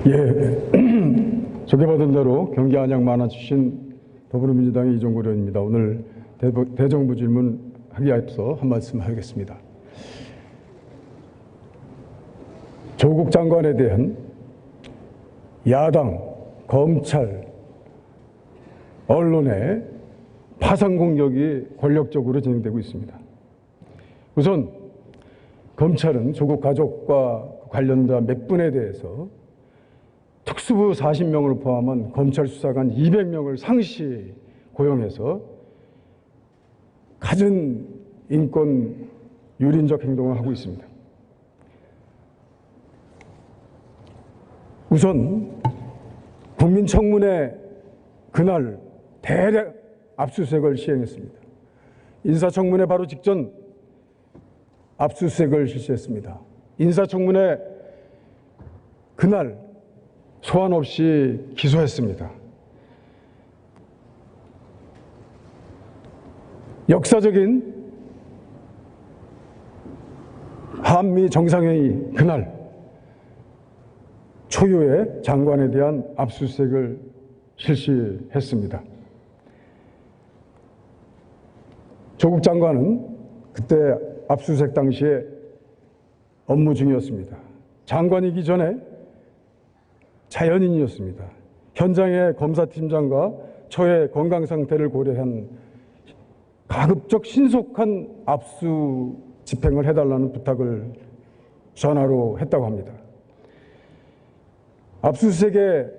예, 소개받은 대로 경기 안양 만화 출신 더불어민주당의 이종걸 의원입니다. 오늘 대정부 질문 하기에 앞서 한 말씀 하겠습니다. 조국 장관에 대한 야당, 검찰, 언론의 파상 공격이 권력적으로 진행되고 있습니다. 우선 검찰은 조국 가족과 관련자 몇 분에 대해서 특수부 40명을 포함한 검찰 수사관 200명을 상시 고용해서 갖은 인권 유린적 행동을 하고 있습니다. 우선 국민청문회 그날 대략 압수수색을 시행했습니다. 인사청문회 바로 직전 압수수색을 실시했습니다. 인사청문회 그날 소환 없이 기소했습니다. 역사적인 한미 정상회의 그날 초유의 장관에 대한 압수수색을 실시했습니다. 조국 장관은 그때 압수수색 당시에 업무 중이었습니다. 장관이기 전에 자연인이었습니다. 현장의 검사팀장과 처의 건강 상태를 고려한 가급적 신속한 압수 집행을 해달라는 부탁을 전화로 했다고 합니다. 압수수색의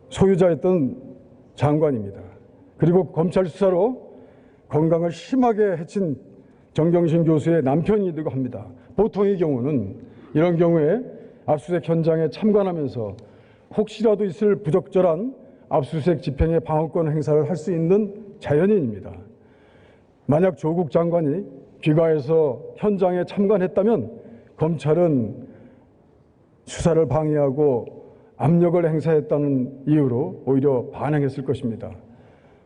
소유자였던 장관입니다. 그리고 검찰 수사로 건강을 심하게 해친 정경심 교수의 남편이기도 합니다. 보통의 경우는 이런 경우에 압수수색 현장에 참관하면서 혹시라도 있을 부적절한 압수수색 집행의 방어권 행사를 할 수 있는 자연인입니다. 만약 조국 장관이 귀가해서 현장에 참관했다면 검찰은 수사를 방해하고 압력을 행사했다는 이유로 오히려 반항했을 것입니다.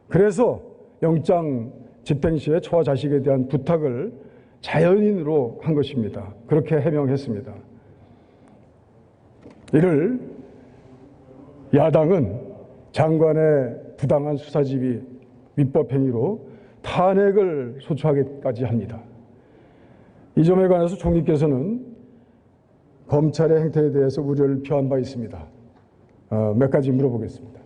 그래서 영장 집행 시에 처와 자식에 대한 부탁을 자연인으로 한 것입니다. 그렇게 해명했습니다. 이를 야당은 장관의 부당한 수사지휘, 위법행위로 탄핵을 소추하기까지 합니다. 이 점에 관해서 총리께서는 검찰의 행태에 대해서 우려를 표한 바 있습니다. 몇 가지 물어보겠습니다.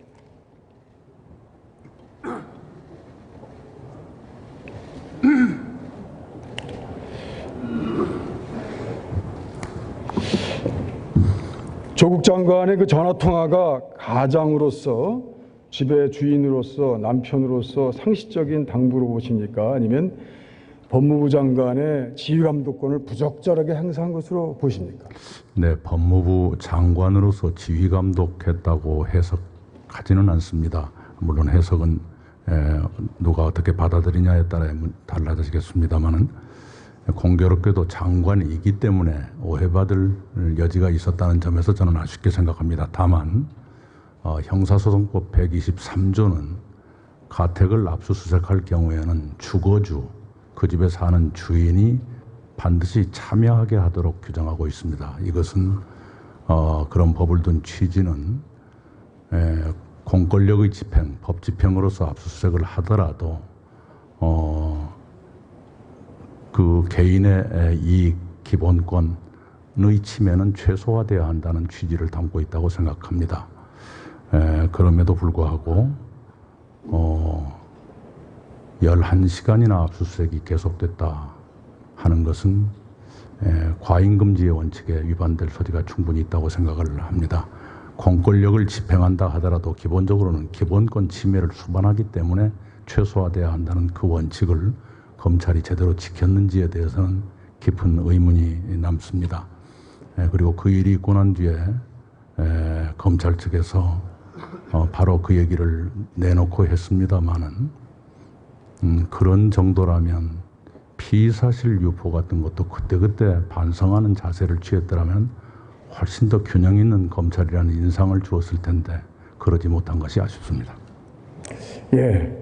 조국 장관의 그 전화통화가 가장으로서, 집의 주인으로서, 남편으로서 상식적인 당부로 보십니까? 아니면 법무부 장관의 지휘감독권을 부적절하게 행사한 것으로 보십니까? 네, 법무부 장관으로서 지휘감독했다고 해석하지는 않습니다. 물론 해석은 누가 어떻게 받아들이냐에 따라 달라지겠습니다만은 공교롭게도 장관이기 때문에 오해받을 여지가 있었다는 점에서 저는 아쉽게 생각합니다. 다만 형사소송법 123조는 가택을 압수수색할 경우에는 주거주, 그 집에 사는 주인이 반드시 참여하게 하도록 규정하고 있습니다. 이것은 그런 법을 둔 취지는 공권력의 집행, 법 집행으로서 압수수색을 하더라도 그 개인의 이익, 기본권의 침해는 최소화되어야 한다는 취지를 담고 있다고 생각합니다. 그럼에도 불구하고 11시간이나 압수수색이 계속됐다 하는 것은 과잉금지의 원칙에 위반될 소지가 충분히 있다고 생각을 합니다. 공권력을 집행한다 하더라도 기본적으로는 기본권 침해를 수반하기 때문에 최소화되어야 한다는 그 원칙을 검찰이 제대로 지켰는지에 대해서는 깊은 의문이 남습니다. 그리고 그 일이 있고 난 뒤에 검찰 측에서 바로 그 얘기를 내놓고 했습니다마는 그런 정도라면 피의사실 유포 같은 것도 그때그때 반성하는 자세를 취했더라면 훨씬 더 균형 있는 검찰이라는 인상을 주었을 텐데 그러지 못한 것이 아쉽습니다. 예,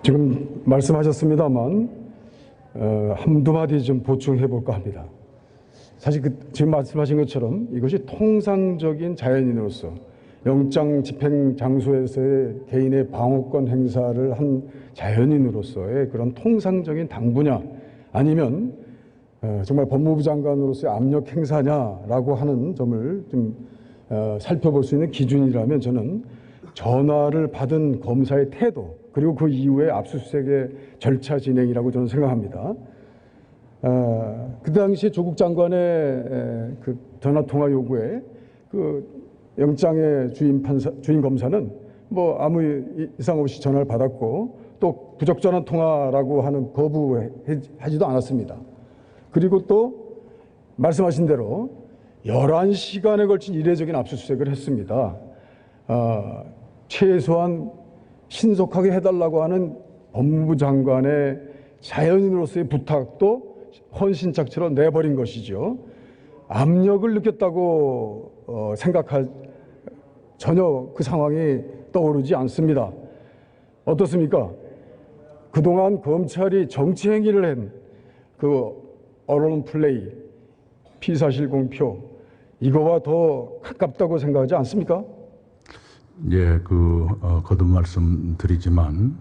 지금 말씀하셨습니다만 한두 마디 좀 보충해 볼까 합니다. 사실 지금 말씀하신 것처럼 이것이 통상적인 자연인으로서 영장 집행 장소에서의 개인의 방어권 행사를 한 자연인으로서의 그런 통상적인 당부냐, 아니면 정말 법무부 장관으로서의 압력 행사냐라고 하는 점을 좀 살펴볼 수 있는 기준이라면, 저는 전화를 받은 검사의 태도, 그리고 그 이후에 압수수색의 절차 진행이라고 저는 생각합니다. 그 당시 조국 장관의 그 전화 통화 요구에 그 영장의 주임 검사는 뭐 아무 이상 없이 전화를 받았고, 또 부적절한 통화라고 하는 거부하지도 않았습니다. 그리고 또 말씀하신 대로 11시간에 걸친 이례적인 압수수색을 했습니다. 최소한 신속하게 해달라고 하는 법무부 장관의 자연인으로서의 부탁도 헌신짝처럼 내버린 것이죠. 압력을 느꼈다고 생각할 전혀 그 상황이 떠오르지 않습니다. 어떻습니까? 그동안 검찰이 정치 행위를 한 그 언론 플레이, 피사실 공표, 이거와 더 가깝다고 생각하지 않습니까? 예, 거듭 말씀드리지만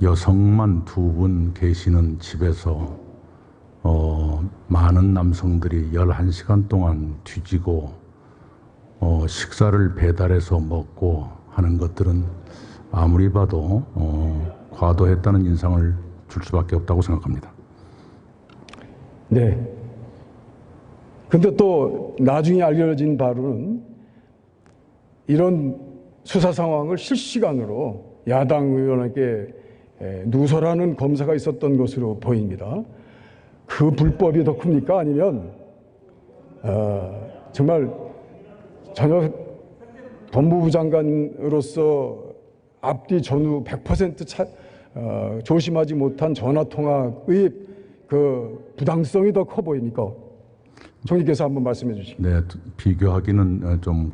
여성만 2분 계시는 집에서 많은 남성들이 11시간 동안 뒤지고 식사를 배달해서 먹고 하는 것들은 아무리 봐도 과도했다는 인상을 줄 수밖에 없다고 생각합니다. 네. 근데 또 나중에 알려진 바로는 이런 수사 상황을 실시간으로 야당 의원에게 누설하는 검사가 있었던 것으로 보입니다. 그 불법이 더 큽니까? 아니면 정말 전혀 법무부 장관으로서 앞뒤 전후 100% 조심하지 못한 전화통화의 그 부당성이 더 커 보입니까? 총리께서 한번 말씀해 주시죠. 네, 비교하기는 좀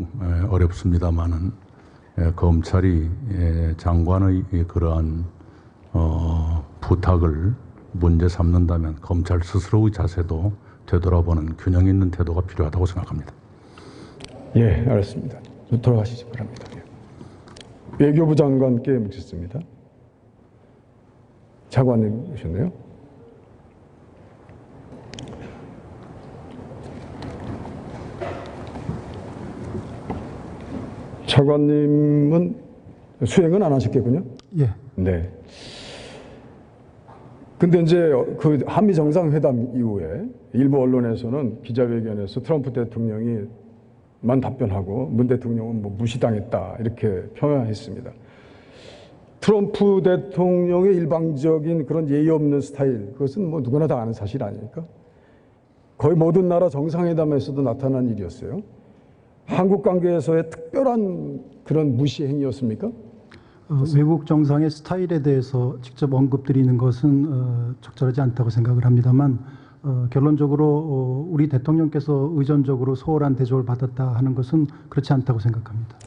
어렵습니다만은 검찰이 장관의 그러한 부탁을 문제 삼는다면 검찰 스스로의 자세도 되돌아보는 균형 있는 태도가 필요하다고 생각합니다. 예, 알았습니다. 돌아가시기 바랍니다. 외교부 장관께 묻겠습니다. 차관님 오셨네요. 차관님은 수행은 안 하셨겠군요? 예. 네. 근데 이제 그 한미 정상회담 이후에 일부 언론에서는 기자회견에서 트럼프 대통령이 만 답변하고 문 대통령은 뭐 무시당했다 이렇게 표현했습니다. 트럼프 대통령의 일방적인 그런 예의 없는 스타일, 그것은 뭐 누구나 다 아는 사실 아닙니까? 거의 모든 나라 정상회담에서도 나타난 일이었어요. 한국 관계에서의 특별한 그런 무시 행위였습니까? 외국 정상의 스타일에 대해서 직접 언급드리는 것은 적절하지 않다고 생각을 합니다만, 결론적으로 우리 대통령께서 의존적으로 소홀한 대접을 받았다 하는 것은 그렇지 않다고 생각합니다.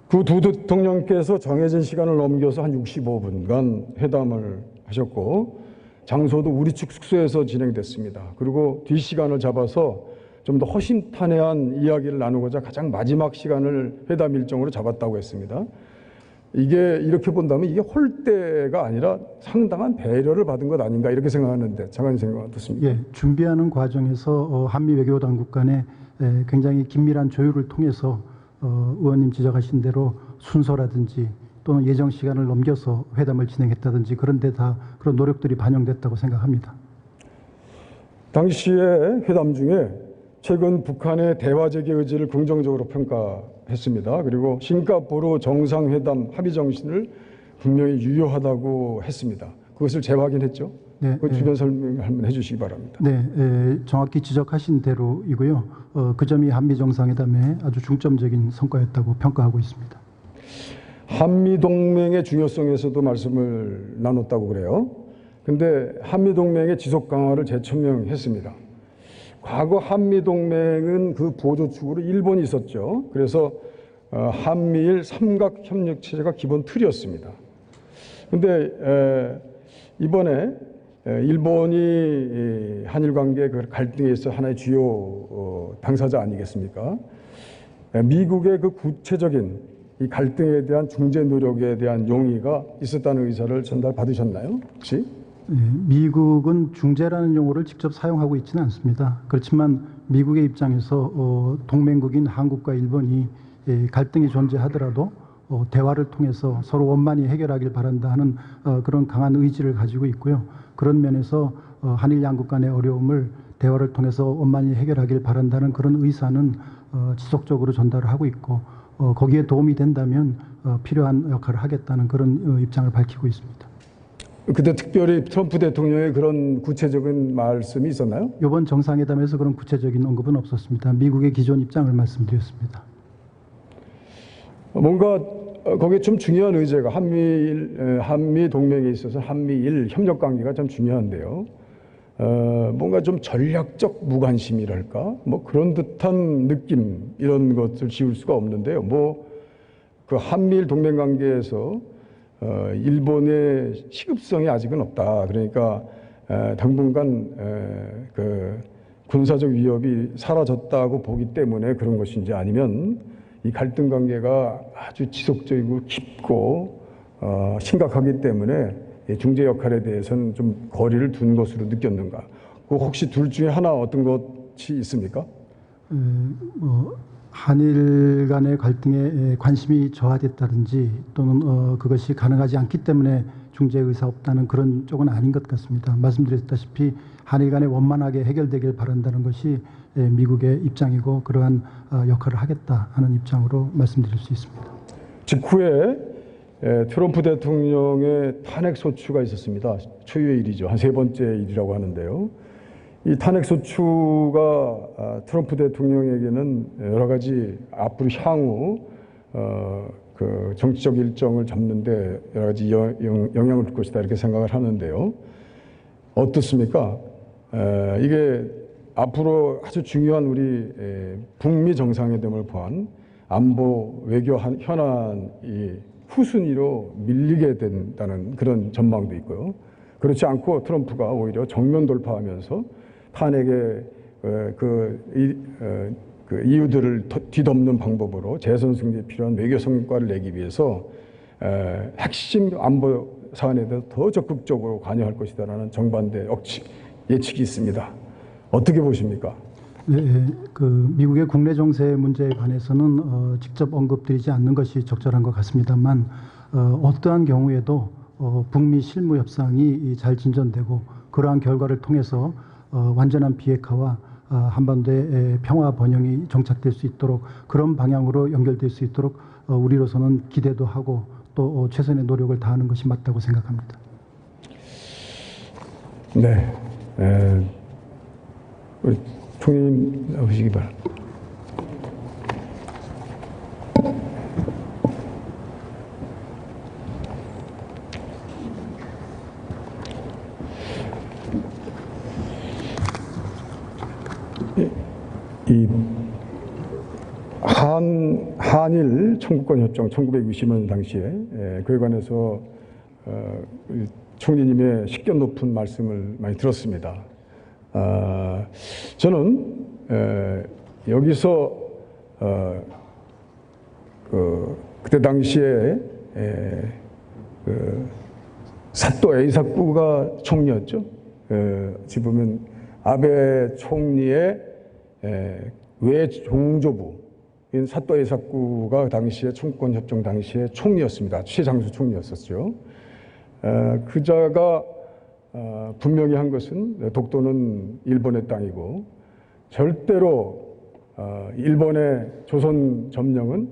그 두 대통령께서 정해진 시간을 넘겨서 한 65분간 회담을 하셨고, 장소도 우리 측 숙소에서 진행됐습니다. 그리고 뒷시간을 잡아서 좀 더 허심탄회한 이야기를 나누고자 가장 마지막 시간을 회담 일정으로 잡았다고 했습니다. 이게 이렇게 본다면 이게 홀대가 아니라 상당한 배려를 받은 것 아닌가 이렇게 생각하는데, 장관님 생각은 어떻습니까? 예, 준비하는 과정에서 한미 외교 당국 간에 굉장히 긴밀한 조율을 통해서 의원님 지적하신 대로 순서라든지 또는 예정 시간을 넘겨서 회담을 진행했다든지 그런 데 다 그런 노력들이 반영됐다고 생각합니다. 당시에 회담 중에 최근 북한의 대화 재개 의지를 긍정적으로 평가했습니다. 그리고 싱가포르 정상회담 합의 정신을 분명히 유효하다고 했습니다. 그것을 재확인했죠. 네, 그 주변 설명 한번 해주시기 바랍니다. 네, 정확히 지적하신 대로이고요. 그 점이 한미 정상회담의 아주 중점적인 성과였다고 평가하고 있습니다. 한미 동맹의 중요성에서도 말씀을 나눴다고 그래요. 근데 한미 동맹의 지속 강화를 재천명했습니다. 과거 한미 동맹은 그 보조축으로 일본이 있었죠. 그래서 한미일 삼각 협력 체제가 기본 틀이었습니다. 근데 이번에 일본이 한일 관계 그 갈등에 있어 하나의 주요 당사자 아니겠습니까? 미국의 그 구체적인 이 갈등에 대한 중재 노력에 대한 용의가 있었다는 의사를 전달받으셨나요? 혹시? 미국은 중재라는 용어를 직접 사용하고 있지는 않습니다. 그렇지만 미국의 입장에서 동맹국인 한국과 일본이 갈등이 존재하더라도 대화를 통해서 서로 원만히 해결하길 바란다 하는 그런 강한 의지를 가지고 있고요. 그런 면에서 한일 양국 간의 어려움을 대화를 통해서 원만히 해결하길 바란다는 그런 의사는 지속적으로 전달을 하고 있고 거기에 도움이 된다면 필요한 역할을 하겠다는 그런 입장을 밝히고 있습니다. 그때 특별히 트럼프 대통령의 그런 구체적인 말씀이 있었나요? 이번 정상회담에서 그런 구체적인 언급은 없었습니다. 미국의 기존 입장을 말씀드렸습니다. 뭔가 거기에 좀 중요한 의제가 한미 동맹에 있어서 한미일 협력 관계가 참 중요한데요. 뭔가 좀 전략적 무관심이랄까 뭐 그런 듯한 느낌 이런 것을 지울 수가 없는데요. 뭐 그 한미일 동맹 관계에서 일본의 시급성이 아직은 없다. 그러니까 당분간 그 군사적 위협이 사라졌다고 보기 때문에 그런 것인지 아니면 이 갈등 관계가 아주 지속적이고 깊고 심각하기 때문에 중재 역할에 대해서는 좀 거리를 둔 것으로 느꼈는가? 그 혹시 둘 중에 하나 어떤 것이 있습니까? 한일 간의 갈등에 관심이 저하됐다든지 또는 그것이 가능하지 않기 때문에 중재 의사 없다는 그런 쪽은 아닌 것 같습니다. 말씀드렸다시피 한일 간에 원만하게 해결되길 바란다는 것이 미국의 입장이고 그러한 역할을 하겠다 하는 입장으로 말씀드릴 수 있습니다. 직후에 트럼프 대통령의 탄핵 소추가 있었습니다. 초유의 일이죠. 한 세 번째 일이라고 하는데요. 이 탄핵 소추가 트럼프 대통령에게는 여러 가지 앞으로 향후 그 정치적 일정을 잡는데 여러 가지 영향을 줄 것이다 이렇게 생각을 하는데요. 어떻습니까? 이게 앞으로 아주 중요한 우리 북미 정상회담을 포함 안보 외교 현안이 후순위로 밀리게 된다는 그런 전망도 있고요. 그렇지 않고 트럼프가 오히려 정면 돌파하면서 탄핵의 그 이유들을 뒤덮는 방법으로 재선 승리에 필요한 외교 성과를 내기 위해서 핵심 안보 사안에 대해서 더 적극적으로 관여할 것이다라는 정반대 예측이 있습니다. 어떻게 보십니까? 네, 그 미국의 국내 정세 문제에 관해서는 직접 언급드리지 않는 것이 적절한 것 같습니다만 어떠한 경우에도 북미 실무 협상이 잘 진전되고 그러한 결과를 통해서 완전한 비핵화와 한반도의 평화 번영이 정착될 수 있도록 그런 방향으로 연결될 수 있도록 우리로서는 기대도 하고 또 최선의 노력을 다하는 것이 맞다고 생각합니다. 네, 우리 총리님 나오시기 바랍니다. 이 한일 청구권 협정 1960년 당시에 그에 관해서 총리님의 식견 높은 말씀을 많이 들었습니다. 저는 여기서 그때 당시에 사또 에이사쿠가 총리였죠. 지금 보면 아베 총리의 외종조부인 사또 에이사쿠가 당시에 청구권 협정 당시에 총리였습니다. 최장수 총리였었죠. 그자가 분명히 한 것은 독도는 일본의 땅이고 절대로 일본의 조선 점령은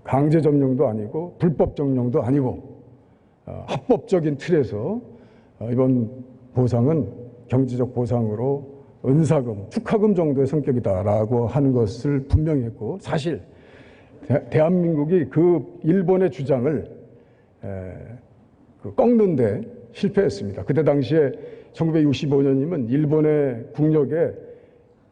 강제 점령도 아니고 불법 점령도 아니고 합법적인 틀에서 이번 보상은 경제적 보상으로 은사금, 축하금 정도의 성격이다라고 하는 것을 분명히 했고 사실 대한민국이 그 일본의 주장을 꺾는데 실패했습니다. 그때 당시에 1965년이면 일본의 국력의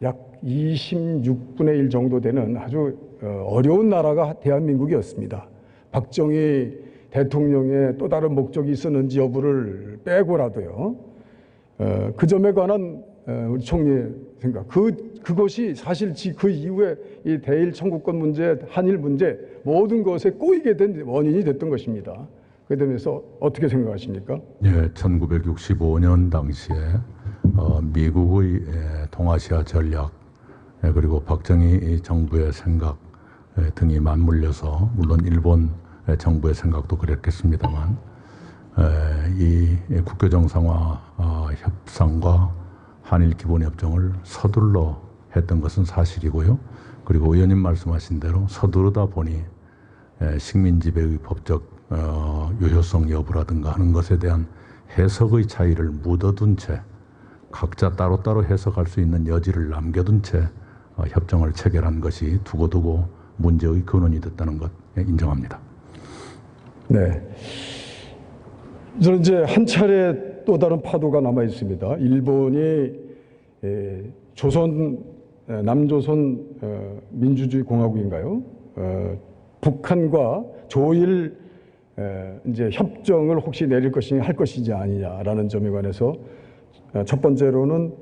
약 26분의 1 정도 되는 아주 어려운 나라가 대한민국이었습니다. 박정희 대통령의 또 다른 목적이 있었는지 여부를 빼고라도요. 그 점에 관한 우리 총리의 생각, 그것이 사실 그 이후에 이 대일 청구권 문제, 한일 문제 모든 것에 꼬이게 된 원인이 됐던 것입니다. 그에 대해서 어떻게 생각하십니까? 예, 1965년 당시에 미국의 동아시아 전략 그리고 박정희 정부의 생각 등이 맞물려서 물론 일본 정부의 생각도 그랬겠습니다만 이 국교 정상화 협상과 한일 기본협정을 서둘러 했던 것은 사실이고요. 그리고 의원님 말씀하신 대로 서두르다 보니 식민지배의 법적 유효성 여부라든가 하는 것에 대한 해석의 차이를 묻어둔 채 각자 따로따로 해석할 수 있는 여지를 남겨둔 채 협정을 체결한 것이 두고두고 문제의 근원이 됐다는 것 인정합니다. 네. 저는 이제 한 차례 또 다른 파도가 남아 있습니다. 일본이 남조선 민주주의 공화국인가요? 북한과 조일 이제 협정을 혹시 내릴 것이냐 할 것이지 아니냐라는 점에 관해서 첫 번째로는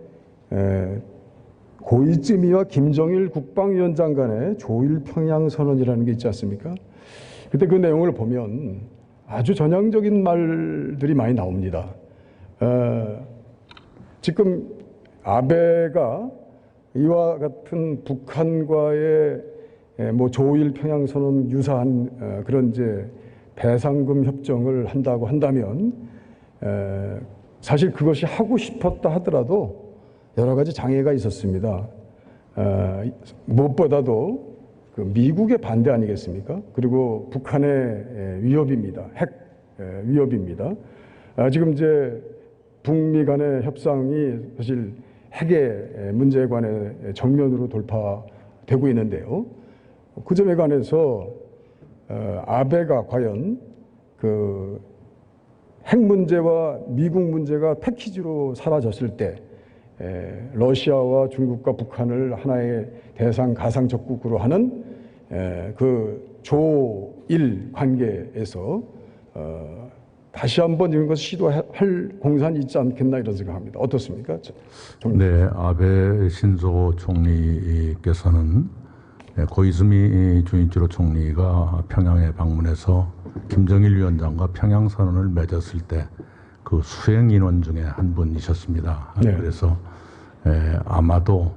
고이즈미와 김정일 국방위원장 간의 조일 평양 선언이라는 게 있지 않습니까? 그때 그 내용을 보면 아주 전향적인 말들이 많이 나옵니다. 지금 아베가 이와 같은 북한과의 뭐 조일 평양 선언 유사한 그런 이제 배상금 협정을 한다고 한다면 사실 그것이 하고 싶었다 하더라도 여러 가지 장애가 있었습니다. 무엇보다도 그 미국의 반대 아니겠습니까? 그리고 북한의 위협입니다. 핵 위협입니다. 지금 이제 북미 간의 협상이 사실 핵의 문제에 관해 정면으로 돌파되고 있는데요. 그 점에 관해서 아베가 과연 그 핵 문제와 미국 문제가 패키지로 사라졌을 때 러시아와 중국과 북한을 하나의 대상 가상 적국으로 하는 그 조일 관계에서 다시 한번 이런 것을 시도할 공산이 있지 않겠나 이런 생각합니다. 어떻습니까? 네, 아베 신조 총리께서는 고이즈미 주니치로 총리가 평양에 방문해서 김정일 위원장과 평양선언을 맺었을 때 그 수행 인원 중에 한 분이셨습니다. 네. 그래서 아마도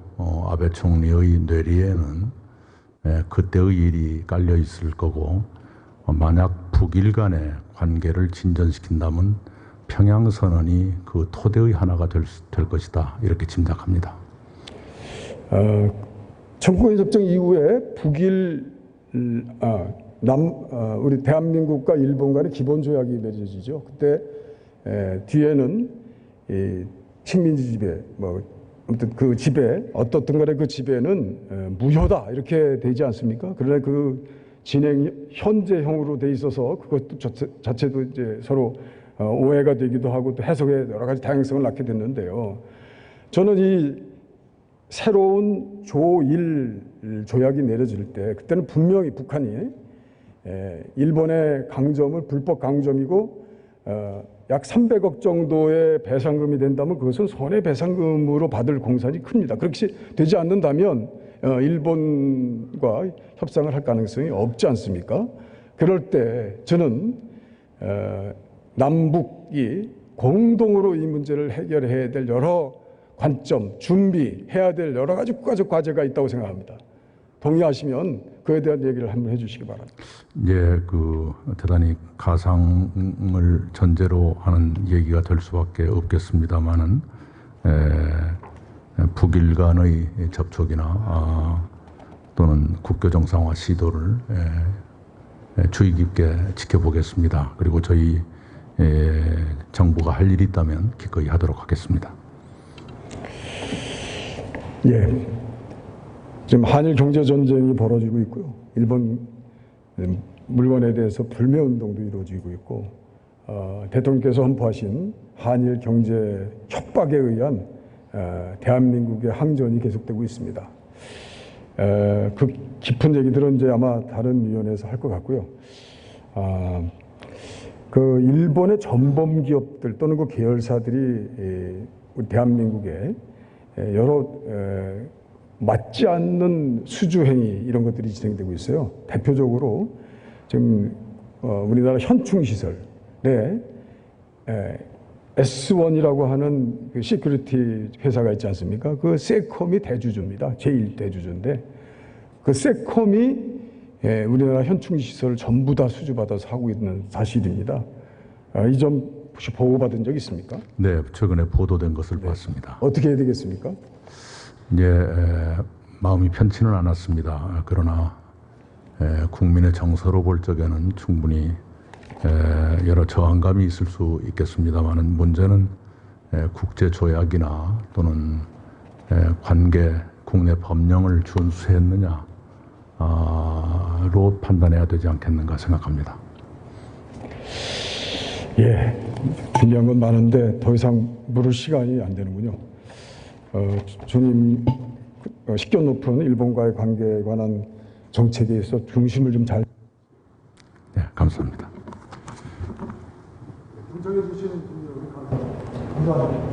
아베 총리의 뇌리에는 그때의 일이 깔려 있을 거고 만약 북일 간의 관계를 진전시킨다면 평양선언이 그 토대의 하나가 될 것이다 이렇게 짐작합니다. 청구권 협정 이후에 북일 우리 대한민국과 일본 간의 기본 조약이 맺어지죠. 그때 뒤에는 이 식민지 지배 아무튼 그 지배 어떻든 간에 그 지배는 무효다 이렇게 되지 않습니까? 그러나 그 진행 현재형으로 돼 있어서 그것도 자체도 이제 서로 오해가 되기도 하고 또 해석에 여러 가지 다양성을 낳게 됐는데요. 저는 이 새로운 조일 조약이 내려질 때 그때는 분명히 북한이 일본의 강점을 불법 강점이고 약 300억 정도의 배상금이 된다면 그것은 손해배상금으로 받을 공산이 큽니다. 그렇게 되지 않는다면 일본과 협상을 할 가능성이 없지 않습니까? 그럴 때 저는 남북이 공동으로 이 문제를 해결해야 될 여러 관점, 준비해야 될 여러 가지 국가적 과제가 있다고 생각합니다. 동의하시면 그에 대한 얘기를 한번 해주시기 바랍니다. 예, 그 대단히 가상을 전제로 하는 얘기가 될 수밖에 없겠습니다만은 북일 간의 접촉이나 또는 국교 정상화 시도를 주의 깊게 지켜보겠습니다. 그리고 저희 정부가 할 일이 있다면 기꺼이 하도록 하겠습니다. 예. 지금 한일 경제 전쟁이 벌어지고 있고요. 일본 물건에 대해서 불매 운동도 이루어지고 있고 대통령께서 선포하신 한일 경제 협박에 의한 대한민국의 항전이 계속되고 있습니다. 그 깊은 얘기들은 이제 아마 다른 위원회에서 할 것 같고요. 그 일본의 전범 기업들 또는 그 계열사들이 우리 대한민국의 여러 맞지 않는 수주 행위 이런 것들이 진행되고 있어요. 대표적으로 지금 우리나라 현충 시설에 S1이라고 하는 그 시큐리티 회사가 있지 않습니까? 그 세컴이 대주주입니다. 제1대주주인데 그 세컴이 우리나라 현충 시설을 전부 다 수주받아서 하고 있는 사실입니다. 이 점 혹시 보고받은 적 있습니까? 네, 최근에 보도된 것을 봤습니다. 어떻게 해야 되겠습니까? 이제 마음이 편치는 않았습니다. 그러나 국민의 정서로 볼 적에는 충분히 여러 저항감이 있을 수 있겠습니다만은 문제는 국제 조약이나 또는 관계 국내 법령을 준수했느냐로 판단해야 되지 않겠는가 생각합니다. 예, 중요한 건 많은데 더 이상 물을 시간이 안 되는군요. 주님 식견 높은 일본과의 관계에 관한 정책에 있어 중심을 좀 잘. 네, 감사합니다. 인정해 주시는 분이 감사합니다.